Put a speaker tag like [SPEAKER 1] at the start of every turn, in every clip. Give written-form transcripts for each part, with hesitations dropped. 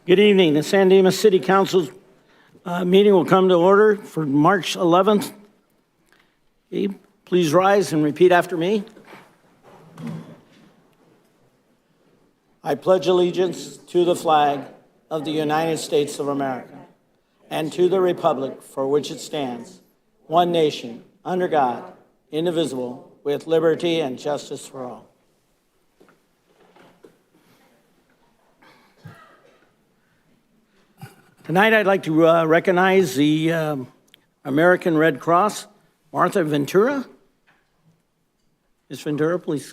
[SPEAKER 1] Good evening. The San Dimas City Council's meeting will come to order for March 11th. Okay, please rise and repeat after me. I pledge allegiance to the flag of the United States of America and to the republic for which it stands, one nation, under God, indivisible, with liberty and justice for all. Tonight, I'd like to recognize the American Red Cross, Martha Ventura. Ms. Ventura, please.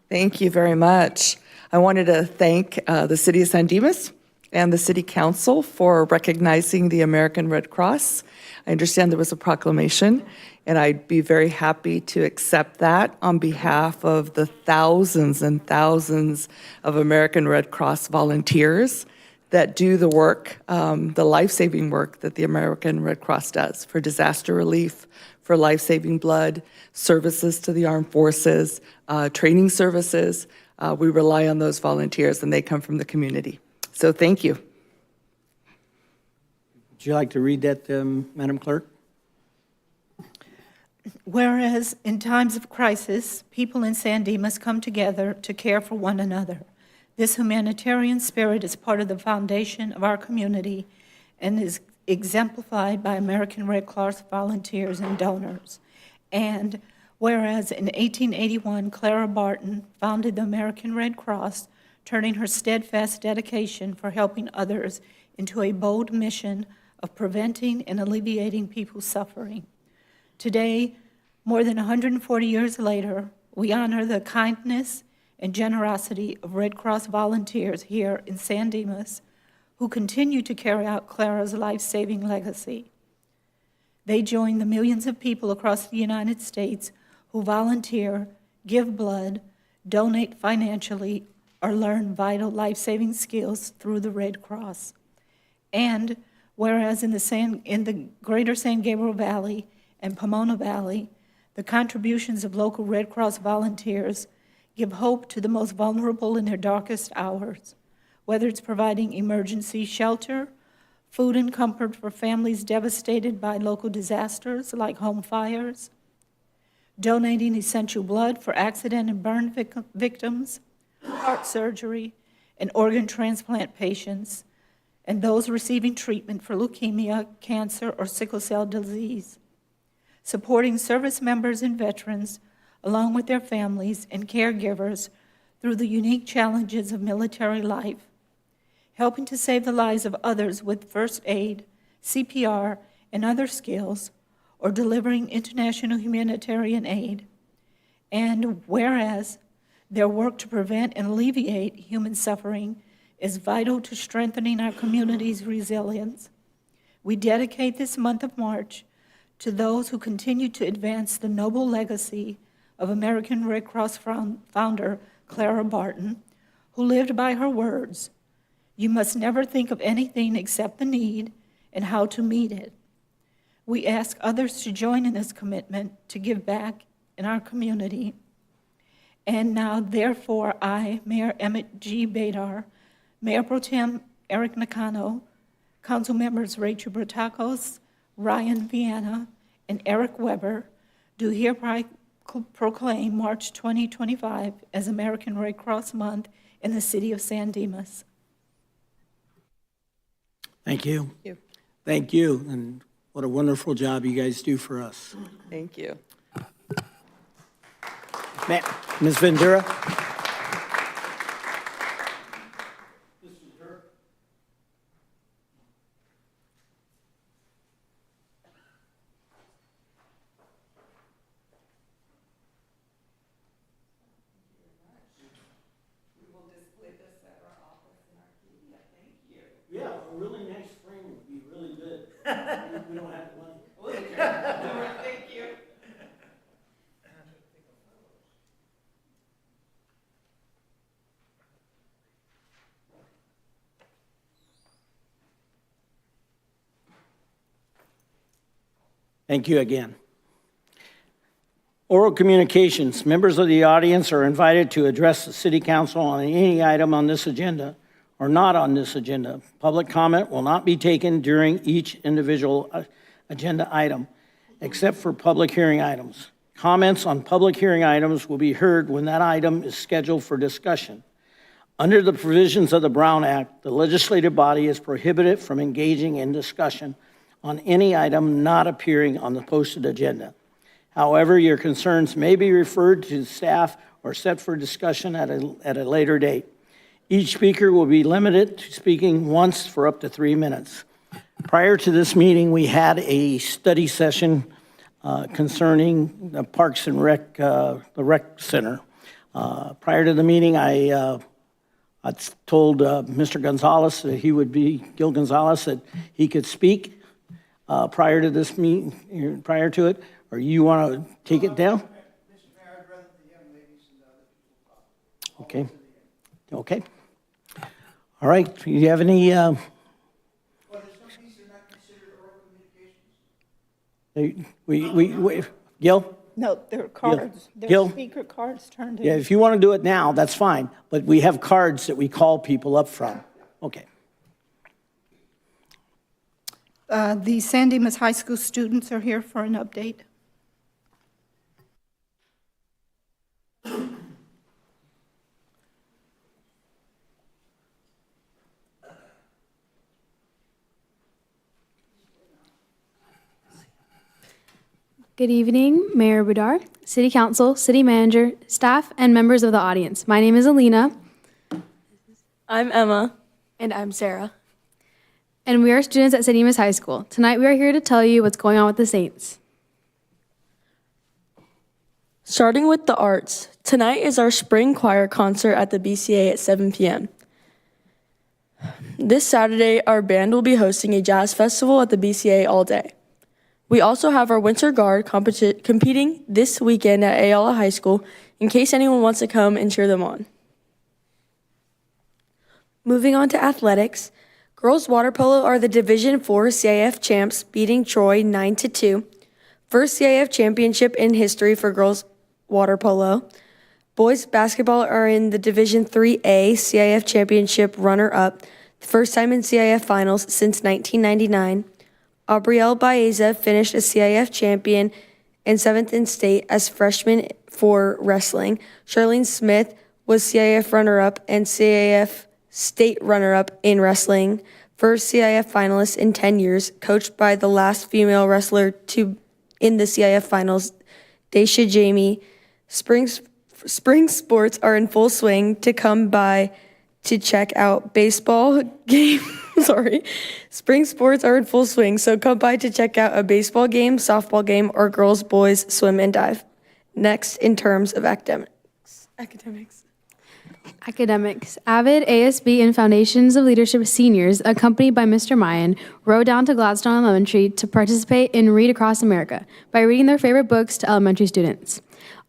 [SPEAKER 2] Thank you very much. I wanted to thank the City of San Dimas and the City Council for recognizing the American Red Cross. I understand there was a proclamation, and I'd be very happy to accept that on behalf of the thousands and thousands of American Red Cross volunteers that do the work, the life-saving work that the American Red Cross does for disaster relief, for life-saving blood, services to the armed forces, training services. We rely on those volunteers, and they come from the community. So thank you.
[SPEAKER 1] Would you like to read that, Madam Clerk?
[SPEAKER 3] Whereas in times of crisis, people in San Dimas come together to care for one another. This humanitarian spirit is part of the foundation of our community and is exemplified by American Red Cross volunteers and donors. And whereas in 1881, Clara Barton founded the American Red Cross, turning her steadfast dedication for helping others into a bold mission of preventing and alleviating people's suffering. Today, more than 140 years later, we honor the kindness and generosity of Red Cross volunteers here in San Dimas who continue to carry out Clara's life-saving legacy. They join the millions of people across the United States who volunteer, give blood, donate financially, or learn vital life-saving skills through the Red Cross. And whereas in the greater San Gabriel Valley and Pomona Valley, the contributions of local Red Cross volunteers give hope to the most vulnerable in their darkest hours, whether it's providing emergency shelter, food and comfort for families devastated by local disasters like home fires, donating essential blood for accident and burn victims, heart surgery, and organ transplant patients, and those receiving treatment for leukemia, cancer, or sickle cell disease, supporting service members and veterans, along with their families and caregivers through the unique challenges of military life, helping to save the lives of others with first aid, CPR, and other skills, or delivering international humanitarian aid. And whereas their work to prevent and alleviate human suffering is vital to strengthening our community's resilience, we dedicate this month of March to those who continue to advance the noble legacy of American Red Cross founder Clara Barton, who lived by her words, "You must never think of anything except the need and how to meet it." We ask others to join in this commitment to give back in our community. And now, therefore, I, Mayor Emmett G. Badar, Mayor Pro Tem Eric Nakano, Council Members Rachel Bertakos, Ryan Viana, and Eric Weber, do hereby proclaim March 2025 as American Red Cross Month in the city of San Dimas.
[SPEAKER 1] Thank you.
[SPEAKER 2] Thank you.
[SPEAKER 1] Thank you, and what a wonderful job you guys do for us.
[SPEAKER 2] Thank you.
[SPEAKER 1] Ms. Ventura? Yeah, a really nice frame would be really good. We don't have the money.
[SPEAKER 2] Thank you.
[SPEAKER 1] Thank you again. Oral communications. Members of the audience are invited to address the City Council on any item on this agenda or not on this agenda. Public comment will not be taken during each individual agenda item, except for public hearing items. Comments on public hearing items will be heard when that item is scheduled for discussion. Under the provisions of the Brown Act, the legislative body is prohibited from engaging in discussion on any item not appearing on the posted agenda. However, your concerns may be referred to staff or set for discussion at a later date. Each speaker will be limited to speaking once for up to 3 minutes. Prior to this meeting, we had a study session concerning the Parks and Rec, the Rec Center. Prior to the meeting, I told Mr. Gonzalez that Gil Gonzalez, that he could speak prior to this meeting, prior to it, or you want to take it down?
[SPEAKER 4] Mr. Mayor, I'd rather the young ladies and the other people talk.
[SPEAKER 1] Okay. Okay. All right. Do you have any?
[SPEAKER 4] Well, there's some things that are not considered oral communications.
[SPEAKER 1] Gil?
[SPEAKER 3] No, there are cards. There
[SPEAKER 1] Gil?
[SPEAKER 3] are speaker cards turned in.
[SPEAKER 1] Yeah, if you want to do it now, that's fine. But we have cards that we call people up from. Okay.
[SPEAKER 3] The San Dimas High School students are here for an update.
[SPEAKER 5] Good evening, Mayor Budar, City Council, City Manager, staff, and members of the audience. My name is Alina.
[SPEAKER 6] I'm Emma.
[SPEAKER 5] And I'm Sarah. And we are students at San Dimas High School. Tonight we are here to tell you what's going on with the Saints.
[SPEAKER 6] Starting with the arts, tonight is our spring choir concert at the BCA at 7 p.m. This Saturday, our band will be hosting a jazz festival at the BCA all day. We also have our Winter Guard competing this weekend at Ayala High School in case anyone wants to come and cheer them on. Moving on to athletics, girls water polo are the Division IV CIF champs, beating Troy 9-2. First CIF championship in history for girls water polo. Boys basketball are in the Division IIIA CIF championship runner-up, first time in CIF finals since 1999. Aubrielle Baeza finished a CIF champion and 7th in state as freshman for wrestling. Charlene Smith was CIF runner-up and CIF state runner-up in wrestling. First CIF finalist in 10 years, coached by the last female wrestler in the CIF finals, Daisha Jamie. Spring sports are in full swing. To come by to check out baseball game. Spring sports are in full swing, so come by to check out a baseball game, softball game, or girls, boys, swim and dive. Next, in terms of academics.
[SPEAKER 5] Avid ASB and Foundations of Leadership seniors, accompanied by Mr. Mayan, rode down to Gladstone Elementary to participate in Read Across America by reading their favorite books to elementary students.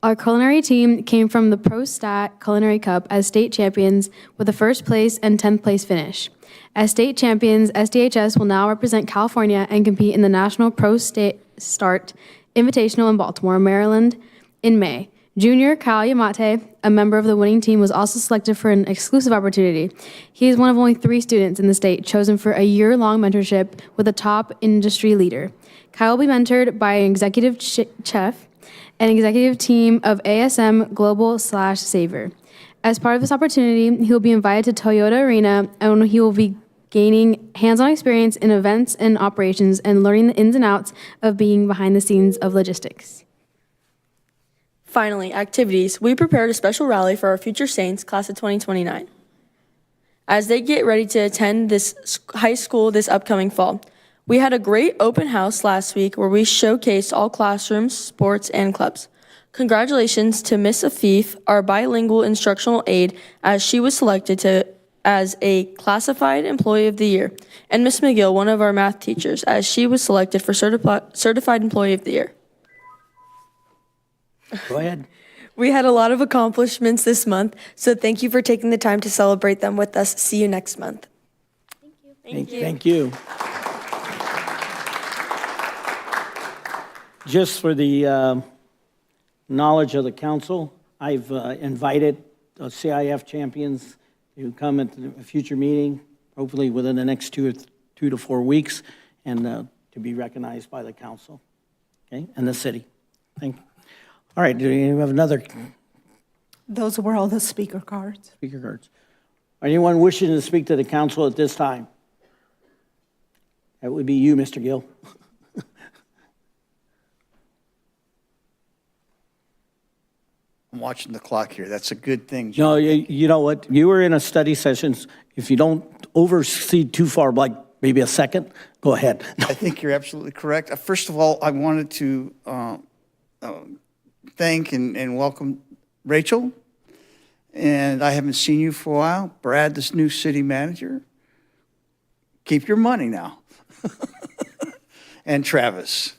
[SPEAKER 5] Our culinary team came from the Pro Stat Culinary Cup as state champions with a first place and 10th place finish. As state champions, SDHS will now represent California and compete in the National Pro Start Invitational in Baltimore, Maryland in May. Junior Kyle Yamate, a member of the winning team, was also selected for an exclusive opportunity. He is one of only 3 students in the state chosen for a year-long mentorship with a top industry leader. Kyle will be mentored by an executive chef and executive team of ASM Global/Savor. As part of this opportunity, he will be invited to Toyota Arena, and he will be gaining hands-on experience in events and operations and learning the ins and outs of being behind the scenes of logistics.
[SPEAKER 6] Finally, activities. We prepared a special rally for our future Saints, class of 2029, as they get ready to attend this high school this upcoming fall. We had a great open house last week where we showcased all classrooms, sports, and clubs. Congratulations to Miss Afif, our bilingual instructional aide, as she was selected as a classified employee of the year, and Miss McGill, one of our math teachers, as she was selected for certified employee of the year.
[SPEAKER 1] Go ahead.
[SPEAKER 6] We had a lot of accomplishments this month, so thank you for taking the time to celebrate them with us. See you next month.
[SPEAKER 1] Thank you. Just for the knowledge of the council, I've invited the CIF champions to come at a future meeting, hopefully within the next 2 to 4 weeks, and to be recognized by the council, okay, and the city. Thank you. All right, do you have another
[SPEAKER 3] Those were all the speaker cards.
[SPEAKER 1] speaker cards? Anyone wishing to speak to the council at this time? That would be you, Mr. Gill.
[SPEAKER 7] I'm watching the clock here. That's a good thing,
[SPEAKER 1] No,
[SPEAKER 7] John.
[SPEAKER 1] you know what? You were in a study session. If you don't oversee too far, like maybe a second, go ahead.
[SPEAKER 7] I think you're absolutely correct. First of all, I wanted to thank and welcome Rachel. And I haven't seen you for a while. Brad, this new city manager. Keep your money now. And Travis.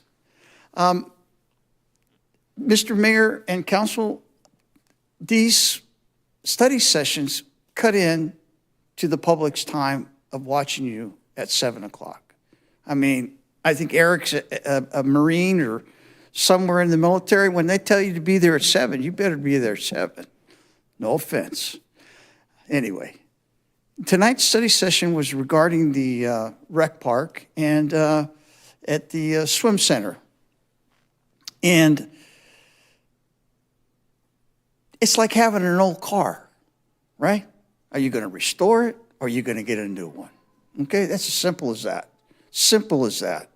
[SPEAKER 7] Mr. Mayor and Council, these study sessions cut in to the public's time of watching you at 7 o'clock. I mean, I think Eric's a Marine or somewhere in the military. When they tell you to be there at 7, you better be there at 7. No offense. Anyway, tonight's study session was regarding the rec park and at the swim center. And it's like having an old car, right? Are you going to restore it or are you going to get a new one? Okay, that's as simple as that. Simple as that.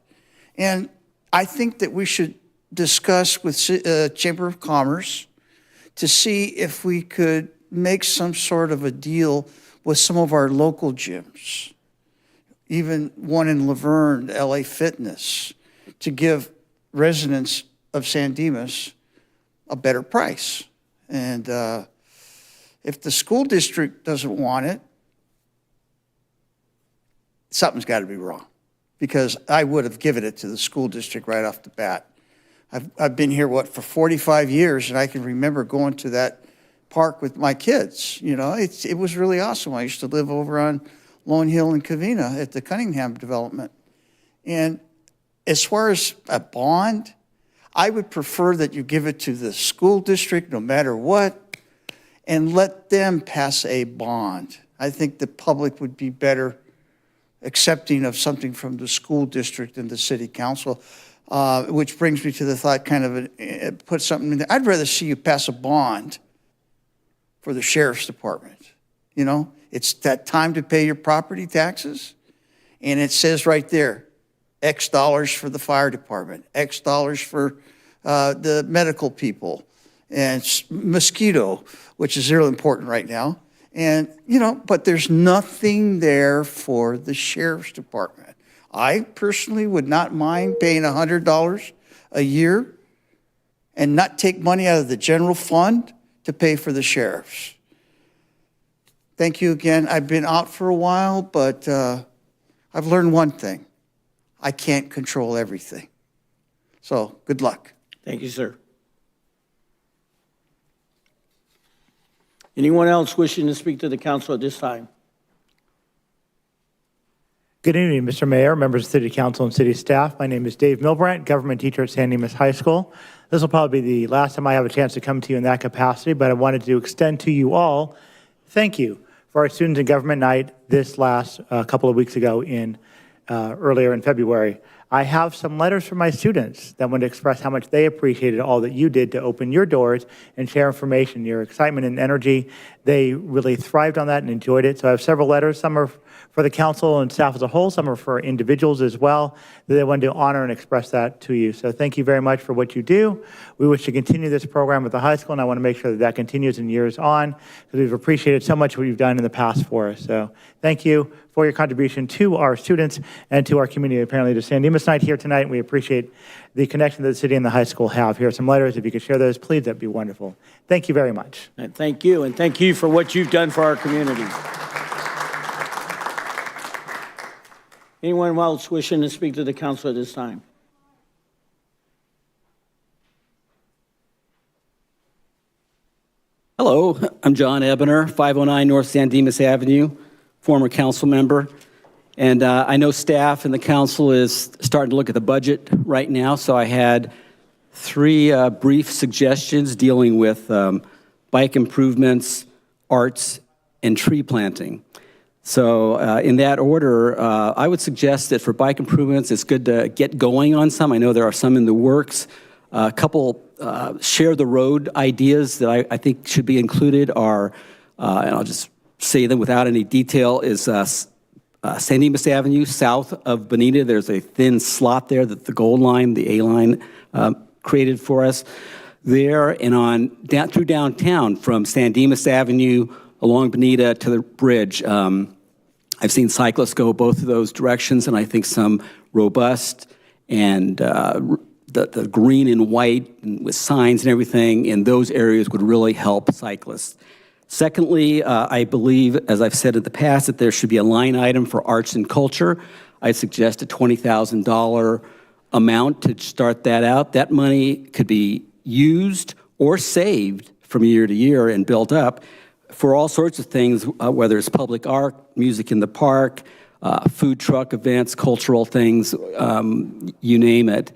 [SPEAKER 7] And I think that we should discuss with Chamber of Commerce to see if we could make some sort of a deal with some of our local gyms, even one in Laverne, LA Fitness, to give residents of San Dimas a better price. And if the school district doesn't want it, something's got to be wrong, because I would have given it to the school district right off the bat. I've been here, for 45 years, and I can remember going to that park with my kids. You know, it was really awesome. I used to live over on Lone Hill in Covina at the Cunningham development. And as far as a bond, I would prefer that you give it to the school district no matter what, and let them pass a bond. I think the public would be better accepting of something from the school district and the city council. Which brings me to the thought, put something in there. I'd rather see you pass a bond for the sheriff's department. You know, it's that time to pay your property taxes, and it says right there, X dollars for the fire department, X dollars for the medical people, and mosquito, which is really important right now. And, you know, but there's nothing there for the sheriff's department. I personally would not mind paying $100 a year and not take money out of the general fund to pay for the sheriffs. Thank you again. I've been out for a while, but I've learned one thing. I can't control everything. So good luck.
[SPEAKER 1] Thank you, sir. Anyone else wishing to speak to the council at this time?
[SPEAKER 8] Good evening, Mr. Mayor, members of City Council and City staff. My name is Dave Milbrandt, government teacher at San Dimas High School. This will probably be the last time I have a chance to come to you in that capacity, but I wanted to extend to you all, thank you for our Students in Government Night this last couple of weeks ago earlier in February. I have some letters from my students that want to express how much they appreciated all that you did to open your doors and share information, your excitement and energy. They really thrived on that and enjoyed it. So I have several letters. Some are for the council and staff as a whole. Some are for individuals as well. That I wanted to honor and express that to you. So thank you very much for what you do. We wish to continue this program at the high school, and I want to make sure that that continues in years on, because we've appreciated so much what you've done in the past for us. So thank you for your contribution to our students and to our community, apparently to San Dimas Night here tonight. We appreciate the connection that the city and the high school have. Here are some letters. If you could share those, please, that'd be wonderful. Thank you very much.
[SPEAKER 1] And thank you for what you've done for our community. Anyone else wishing to speak to the council at this time?
[SPEAKER 9] Hello, I'm John Ebener, 509 North San Dimas Avenue, former council member. And I know staff and the council is starting to look at the budget right now, so I had three brief suggestions dealing with bike improvements, arts, and tree planting. So in that order, I would suggest that for bike improvements, it's good to get going on some. I know there are some in the works. A couple share the road ideas that I think should be included are, and I'll just say them without any detail, is San Dimas Avenue south of Bonita. There's a thin slot there that the gold line, the A line, created for us there, and on down through downtown from San Dimas Avenue along Bonita to the bridge. I've seen cyclists go both of those directions, and I think some robust and the green and white and with signs and everything in those areas would really help cyclists. Secondly, I believe, as I've said in the past, that there should be a line item for arts and culture. I suggest a $20,000 amount to start that out. That money could be used or saved from year to year and built up for all sorts of things, whether it's public art, music in the park, food truck events, cultural things, you name it.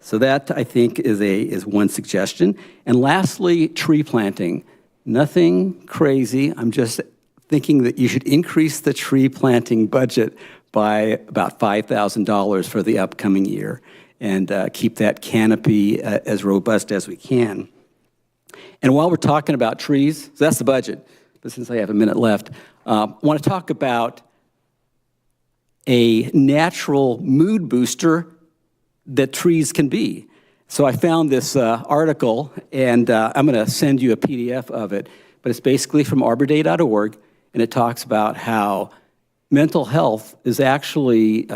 [SPEAKER 9] So that, I think, is one suggestion. And lastly, tree planting. Nothing crazy. I'm just thinking that you should increase the tree planting budget by about $5,000 for the upcoming year and keep that canopy as robust as we can. And while we're talking about trees, so that's the budget, but since I have a minute left, I want to talk about a natural mood booster that trees can be. So I found this article, and I'm going to send you a PDF of it, but it's basically from arborday.org, and it talks about how mental health is actually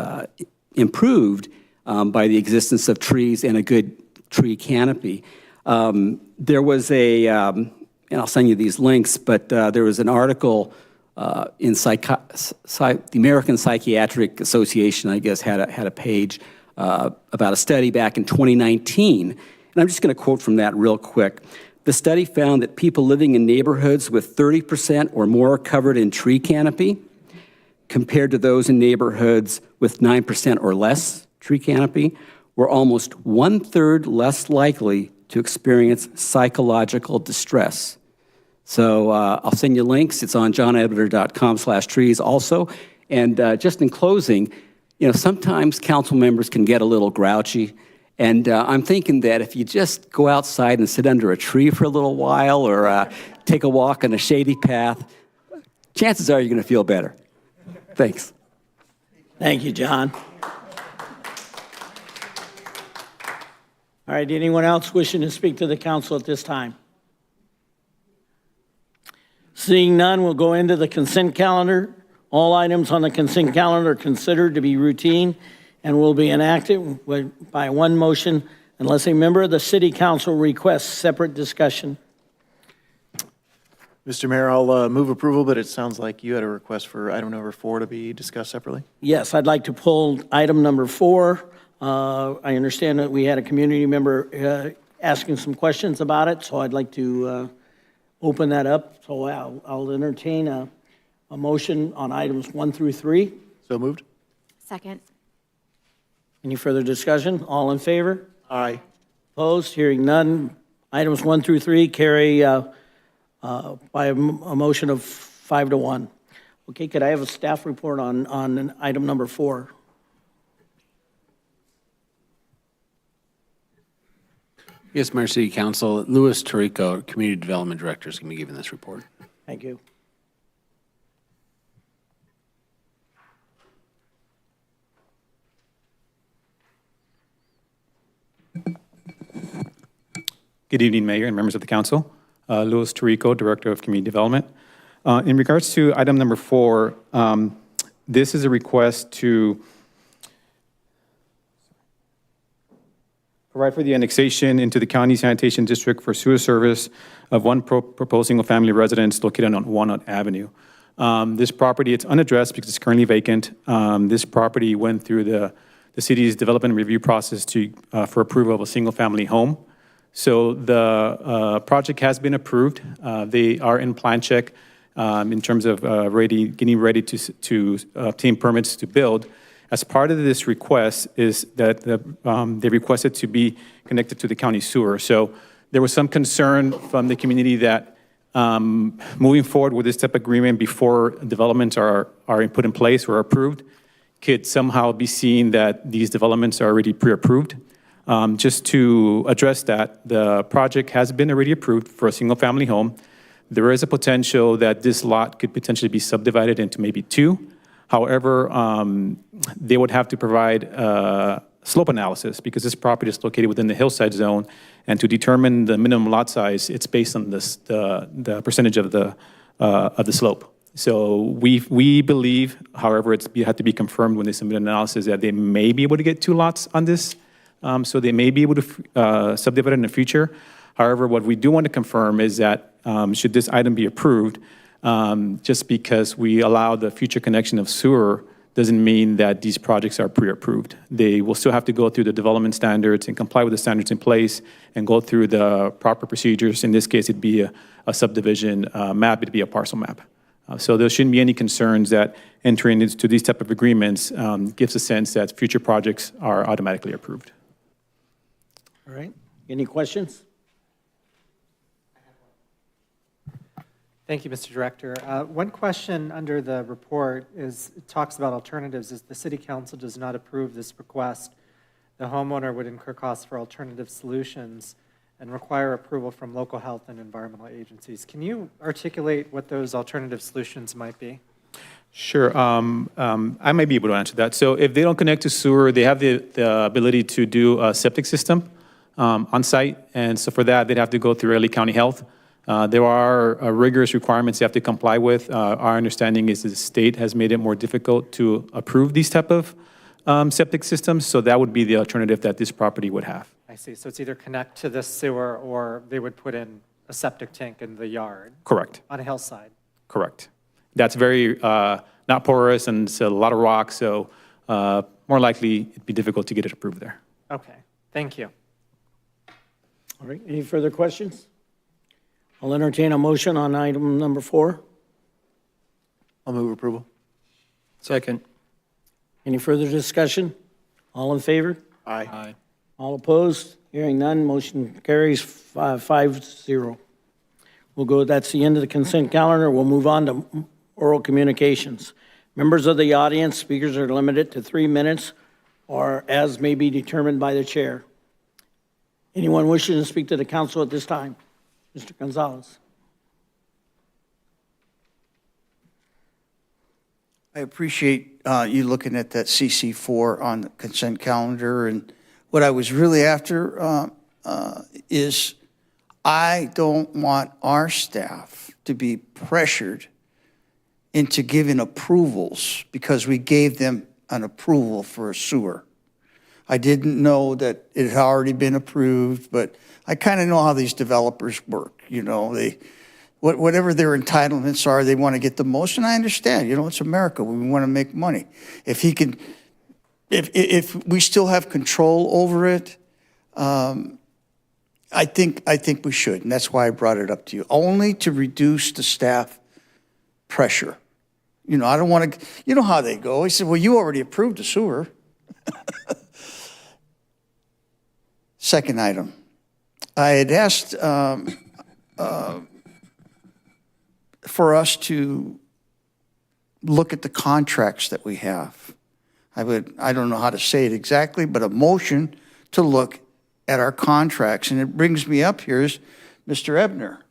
[SPEAKER 9] improved by the existence of trees and a good tree canopy. There was and I'll send you these links, but there was an article in the American Psychiatric Association, I guess, had a page about a study back in 2019. And I'm just going to quote from that real quick. The study found that people living in neighborhoods with 30% or more covered in tree canopy, compared to those in neighborhoods with 9% or less tree canopy, were almost 1/3 less likely to experience psychological distress. So I'll send you links. It's on johnebner.com/trees also. And just in closing, sometimes council members can get a little grouchy. And I'm thinking that if you just go outside and sit under a tree for a little while or take a walk on a shady path, chances are you're going to feel better. Thanks.
[SPEAKER 1] Thank you, John. All right, anyone else wishing to speak to the council at this time? Seeing none, we'll go into the consent calendar. All items on the consent calendar are considered to be routine and will be enacted by one motion unless a member of the city council requests separate discussion.
[SPEAKER 10] Mr. Mayor, I'll move approval, but it sounds like you had a request for item number 4 to be discussed separately.
[SPEAKER 1] Yes, I'd like to pull item number 4. I understand that we had a community member asking some questions about it, so I'd like to open that up. So I'll entertain a motion on items 1 through 3.
[SPEAKER 10] So moved.
[SPEAKER 5] Second.
[SPEAKER 1] Any further discussion? All in favor?
[SPEAKER 10] Aye.
[SPEAKER 1] Opposed? Hearing none. Items 1 through 3 carry by a motion of 5-1. Okay, could I have a staff report on item number 4?
[SPEAKER 11] Yes, Mayor, City Council. Louis Tarico, Community Development Director, is going to be giving this report.
[SPEAKER 1] Thank you.
[SPEAKER 12] Good evening, Mayor and members of the council. Louis Tarico, Director of Community Development. In regards to item number 4, this is a request to provide for the annexation into the county sanitation district for sewer service of one proposed single-family residence located on Walnut Avenue. This property, it's unaddressed because it's currently vacant. This property went through the city's development review process for approval of a single-family home. So the project has been approved. They are in plan check in terms of getting ready to obtain permits to build. As part of this request is that they requested to be connected to the county sewer. So there was some concern from the community that moving forward with this type of agreement before developments are put in place or approved could somehow be seen that these developments are already pre-approved. Just to address that, the project has been already approved for a single-family home. There is a potential that this lot could potentially be subdivided into maybe two. However, they would have to provide slope analysis because this property is located within the hillside zone, and to determine the minimum lot size, it's based on the percentage of the slope. So we believe, however, it had to be confirmed when they submit an analysis that they may be able to get two lots on this, so they may be able to subdivide it in the future. However, what we do want to confirm is that should this item be approved, just because we allow the future connection of sewer doesn't mean that these projects are pre-approved. They will still have to go through the development standards and comply with the standards in place and go through the proper procedures. In this case, it'd be a subdivision map, it'd be a parcel map. So there shouldn't be any concerns that entering into these type of agreements gives a sense that future projects are automatically approved.
[SPEAKER 1] All right. Any questions?
[SPEAKER 13] Thank you, Mr. Director. One question under the report is, it talks about alternatives. If the City Council does not approve this request, the homeowner would incur costs for alternative solutions and require approval from local health and environmental agencies. Can you articulate what those alternative solutions might be?
[SPEAKER 12] Sure. I might be able to answer that. So if they don't connect to sewer, they have the ability to do a septic system on site. And so for that, they'd have to go through LA County Health. There are rigorous requirements they have to comply with. Our understanding is the state has made it more difficult to approve these type of septic systems. So that would be the alternative that this property would have.
[SPEAKER 13] I see. So it's either connect to the sewer or they would put in a septic tank in the yard.
[SPEAKER 12] Correct.
[SPEAKER 13] On a hillside.
[SPEAKER 12] Correct. That's very not porous and it's a lot of rock. So more likely it'd be difficult to get it approved there.
[SPEAKER 13] Okay. Thank you.
[SPEAKER 1] All right. Any further questions? I'll entertain a motion on item number 4.
[SPEAKER 10] I'll move approval.
[SPEAKER 11] Second.
[SPEAKER 1] Any further discussion? All in favor?
[SPEAKER 10] Aye.
[SPEAKER 1] All opposed? Hearing none, motion carries 5-0. We'll go, that's the end of the consent calendar. We'll move on to oral communications. Members of the audience, speakers are limited to 3 minutes or as may be determined by the chair. Anyone wishing to speak to the council at this time? Mr. Gonzalez.
[SPEAKER 7] I appreciate you looking at that CC4 on the consent calendar. And what I was really after is I don't want our staff to be pressured into giving approvals because we gave them an approval for a sewer. I didn't know that it had already been approved, but I kind of know how these developers work. You know, whatever their entitlements are, they want to get the most, and I understand. You know, it's America. We want to make money. If he can, if we still have control over it, I think we should, and that's why I brought it up to you, only to reduce the staff pressure. You know, I don't want to. You know how they go. He said, "Well, you already approved the sewer." Second item. I had asked for us to look at the contracts that we have. I don't know how to say it exactly, but a motion to look at our contracts. And it brings me up here is Mr. Ebner.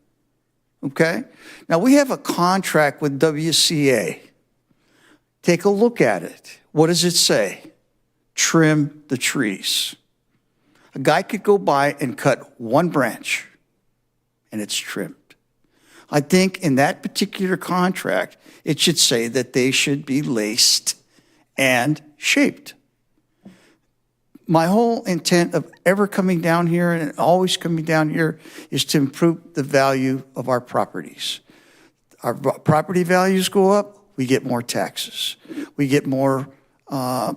[SPEAKER 7] Okay? Now, we have a contract with WCA. Take a look at it. What does it say? Trim the trees. A guy could go by and cut one branch, and it's trimmed. I think in that particular contract, it should say that they should be laced and shaped. My whole intent of ever coming down here and always coming down here is to improve the value of our properties. Our property values go up, we get more taxes. We get more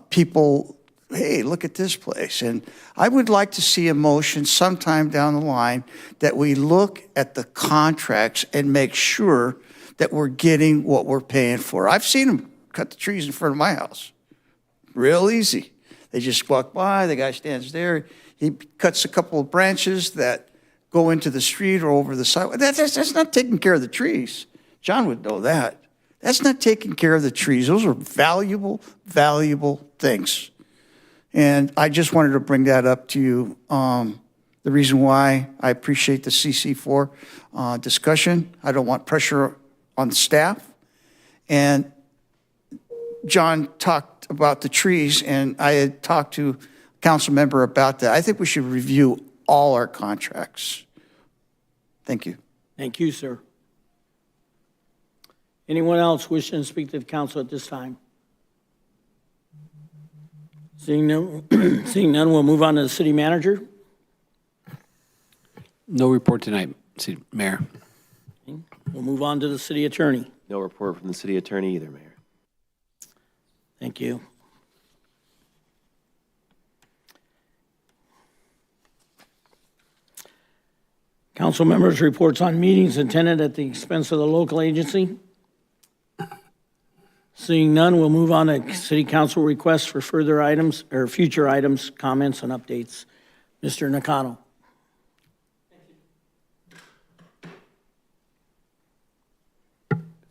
[SPEAKER 7] people, hey, look at this place. And I would like to see a motion sometime down the line that we look at the contracts and make sure that we're getting what we're paying for. I've seen them cut the trees in front of my house. real easy. They just walk by, the guy stands there, he cuts a couple of branches that go into the street or over the sidewalk. That's not taking care of the trees. John would know that. That's not taking care of the trees. Those are valuable, valuable things. And I just wanted to bring that up to you. The reason why I appreciate the CC4 discussion, I don't want pressure on the staff. And John talked about the trees, and I had talked to a council member about that. I think we should review all our contracts. Thank you.
[SPEAKER 1] Thank you, sir. Anyone else wishing to speak to the council at this time? Seeing none, we'll move on to the city manager.
[SPEAKER 11] No report tonight, City Mayor.
[SPEAKER 1] We'll move on to the city attorney.
[SPEAKER 14] No report from the city attorney either, Mayor.
[SPEAKER 1] Thank you. Council members' reports on meetings attended at the expense of the local agency. Seeing none, we'll move on to city council requests for further items or future items, comments, and updates. Mr. Nakano.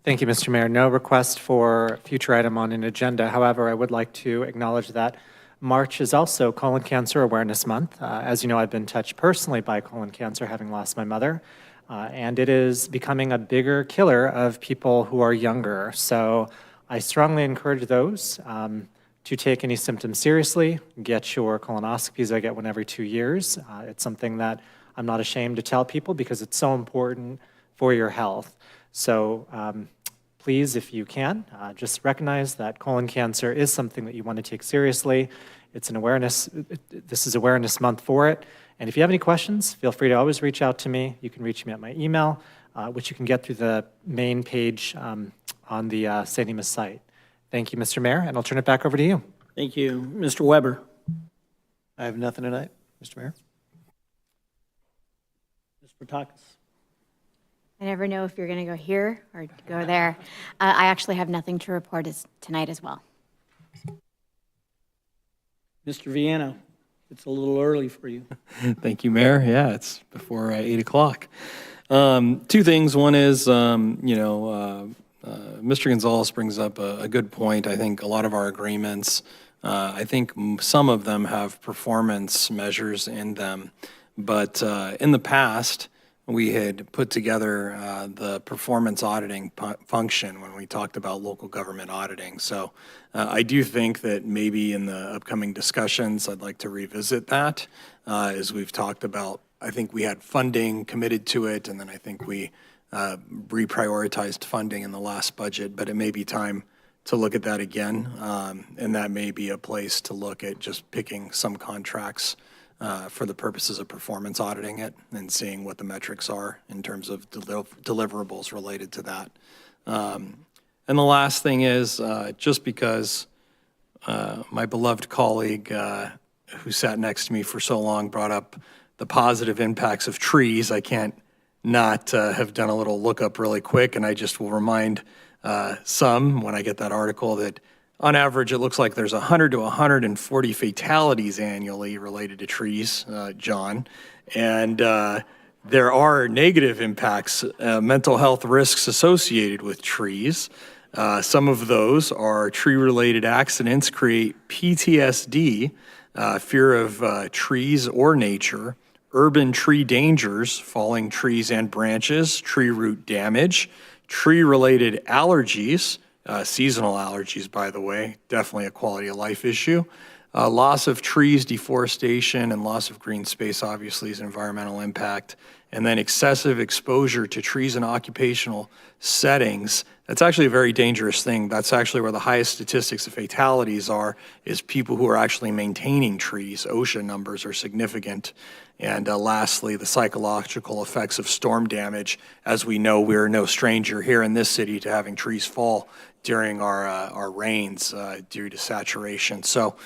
[SPEAKER 13] Thank you, Mr. Mayor. No request for future item on an agenda. However, I would like to acknowledge that March is also Colon Cancer Awareness Month. As you know, I've been touched personally by colon cancer, having lost my mother, and it is becoming a bigger killer of people who are younger. So I strongly encourage those to take any symptoms seriously, get your colonoscopies. I get one every 2 years. It's something that I'm not ashamed to tell people because it's so important for your health. So please, if you can, just recognize that colon cancer is something that you want to take seriously. It's an awareness, this is Awareness Month for it. And if you have any questions, feel free to always reach out to me. You can reach me at my email, which you can get through the main page on the St. Dimas site. Thank you, Mr. Mayor, and I'll turn it back over to you.
[SPEAKER 1] Thank you. Mr. Weber.
[SPEAKER 10] I have nothing tonight, Mr. Mayor.
[SPEAKER 1] Ms. Protakis.
[SPEAKER 15] I never know if you're going to go here or go there. I actually have nothing to report tonight as well.
[SPEAKER 1] Mr. Viano, it's a little early for you.
[SPEAKER 16] Thank you, Mayor. Yeah, it's before 8 o'clock. Two things. One is, Mr. Gonzalez brings up a good point. I think a lot of our agreements, I think some of them have performance measures in them. But in the past, we had put together the performance auditing function when we talked about local government auditing. So I do think that maybe in the upcoming discussions, I'd like to revisit that as we've talked about. I think we had funding committed to it, and then I think we reprioritized funding in the last budget, but it may be time to look at that again. And that may be a place to look at just picking some contracts for the purposes of performance auditing it and seeing what the metrics are in terms of deliverables related to that. And the last thing is, just because my beloved colleague who sat next to me for so long brought up the positive impacts of trees, I can't not have done a little lookup really quick, and I just will remind some when I get that article that on average, it looks like there's 100 to 140 fatalities annually related to trees, John. And there are negative impacts, mental health risks associated with trees. Some of those are tree-related accidents create PTSD, fear of trees or nature, urban tree dangers, falling trees and branches, tree root damage, tree-related allergies, seasonal allergies, by the way, definitely a quality of life issue. Loss of trees, deforestation, and loss of green space obviously is an environmental impact. And then excessive exposure to trees in occupational settings. That's actually a very dangerous thing. That's actually where the highest statistics of fatalities are, is people who are actually maintaining trees. OSHA numbers are significant. And lastly, the psychological effects of storm damage. As we know, we're no stranger here in this city to having trees fall during our rains due to saturation. So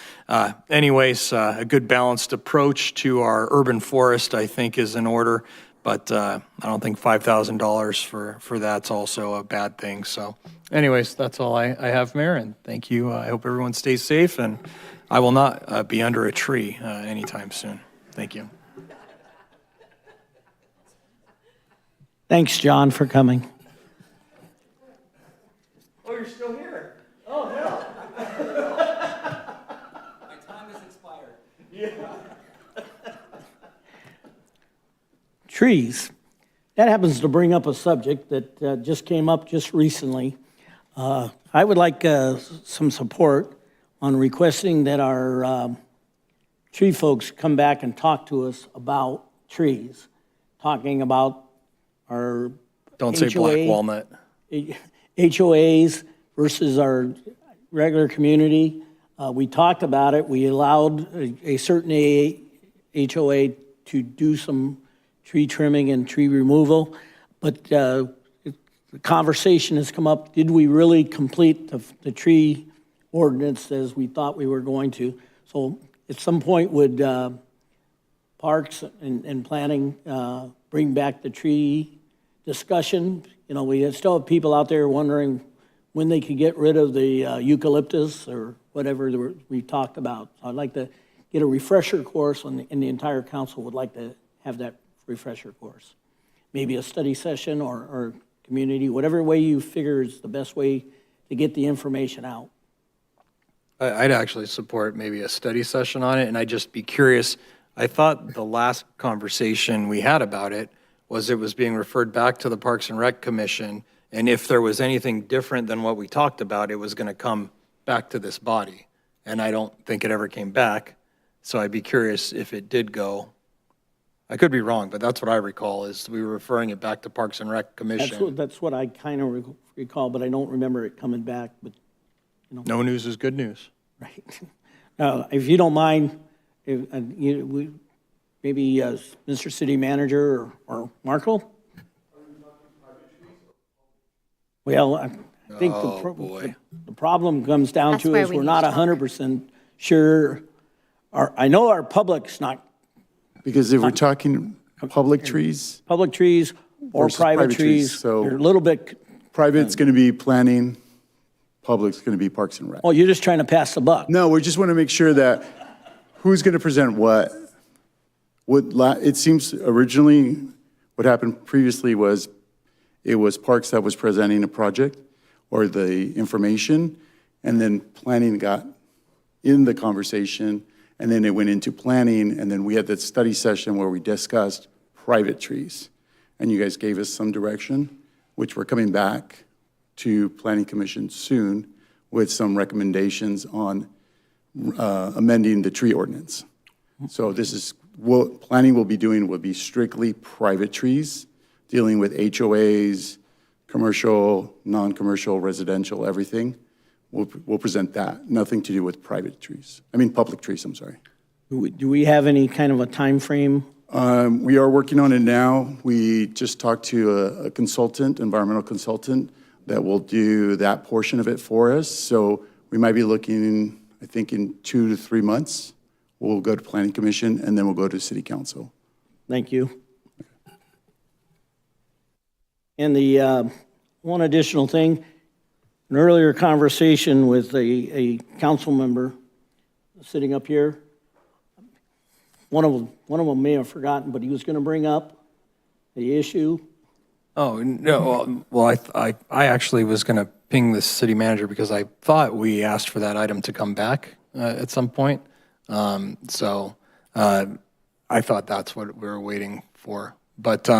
[SPEAKER 16] anyways, a good balanced approach to our urban forest, I think, is in order. but I don't think $5,000 for that's also a bad thing. So anyways, that's all I have, Mayor, and thank you. I hope everyone stays safe, and I will not be under a tree anytime soon. Thank you.
[SPEAKER 1] Thanks, John, for coming.
[SPEAKER 8] Oh, you're still here? Oh, hell.
[SPEAKER 9] My time has expired.
[SPEAKER 8] Yeah.
[SPEAKER 1] Trees. That happens to bring up a subject that just came up just recently. I would like some support on requesting that our tree folks come back and talk to us about trees, talking about our
[SPEAKER 16] Don't say black
[SPEAKER 1] HOA
[SPEAKER 16] walnut.
[SPEAKER 1] HOAs versus our regular community. We talked about it. We allowed a certain HOA to do some tree trimming and tree removal, but the conversation has come up, did we really complete the tree ordinance as we thought we were going to? So at some point, would Parks and Planning bring back the tree discussion? You know, we still have people out there wondering when they could get rid of the eucalyptus or whatever we talked about. So I'd like to get a refresher course, and the entire council would like to have that refresher course. Maybe a study session or community, whatever way you figure is the best way to get the information out.
[SPEAKER 16] I'd actually support maybe a study session on it, and I'd just be curious. I thought the last conversation we had about it was being referred back to the Parks and Rec Commission, and if there was anything different than what we talked about, it was going to come back to this body. And I don't think it ever came back, so I'd be curious if it did go. I could be wrong, but that's what I recall, is we were referring it back to Parks and Rec Commission.
[SPEAKER 1] That's what I kind of recall, but I don't remember it coming back. But
[SPEAKER 16] No news is good news.
[SPEAKER 1] right. If you don't mind, maybe Mr. City Manager or Markle? Well, I think the problem comes down
[SPEAKER 15] That's
[SPEAKER 1] to
[SPEAKER 15] where
[SPEAKER 1] is
[SPEAKER 15] we
[SPEAKER 1] we're
[SPEAKER 15] need
[SPEAKER 1] not
[SPEAKER 15] to talk.
[SPEAKER 1] 100% sure. I know our public's not.
[SPEAKER 17] Because if we're talking public trees.
[SPEAKER 1] Public trees or
[SPEAKER 17] versus
[SPEAKER 1] private trees,
[SPEAKER 17] so
[SPEAKER 1] they're a little bit.
[SPEAKER 17] private's going to be planning, public's going to be Parks and Rec.
[SPEAKER 1] Oh, you're just trying to pass the buck.
[SPEAKER 17] No, we just want to make sure that who's going to present what. It seems originally what happened previously was it was Parks that was presenting a project or the information, and then planning got in the conversation, and then it went into planning, and then we had that study session where we discussed private trees. And you guys gave us some direction, which we're coming back to Planning Commission soon with some recommendations on amending the tree ordinance. So this is what planning will be doing, will be strictly private trees, dealing with HOAs, commercial, non-commercial, residential, everything. We'll present that. Nothing to do with private trees. I mean, public trees, I'm sorry.
[SPEAKER 1] Do we have any kind of a time frame?
[SPEAKER 17] We are working on it now. We just talked to a consultant, environmental consultant, that will do that portion of it for us. So we might be looking, I think, in 2 to 3 months. We'll go to Planning Commission, and then we'll go to City Council.
[SPEAKER 1] Thank you. And the one additional thing, an earlier conversation with a council member sitting up here, one of them may have forgotten, but he was going to bring up the issue.
[SPEAKER 16] Oh, no, well, I actually was going to ping the city manager because I thought we asked for that item to come back at some point. So I thought that's what we were waiting for. But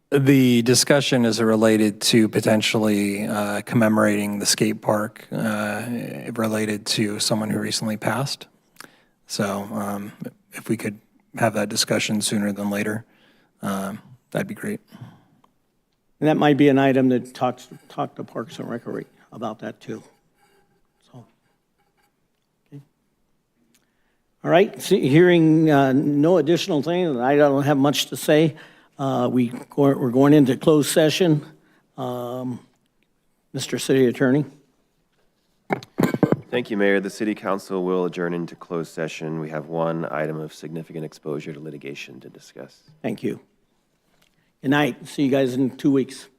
[SPEAKER 16] the discussion is related to potentially commemorating the skate park related to someone who recently passed. So if we could have that discussion sooner than later, that'd be great.
[SPEAKER 1] And that might be an item that talk to Parks and Rec about that too. So, okay. All right, hearing no additional thing, I don't have much to say. We're going into closed session. Mr. City Attorney.
[SPEAKER 14] Thank you, Mayor. The City Council will adjourn into closed session. We have one item of significant exposure to litigation to discuss.
[SPEAKER 1] Thank you. Good night. See you guys in 2 weeks.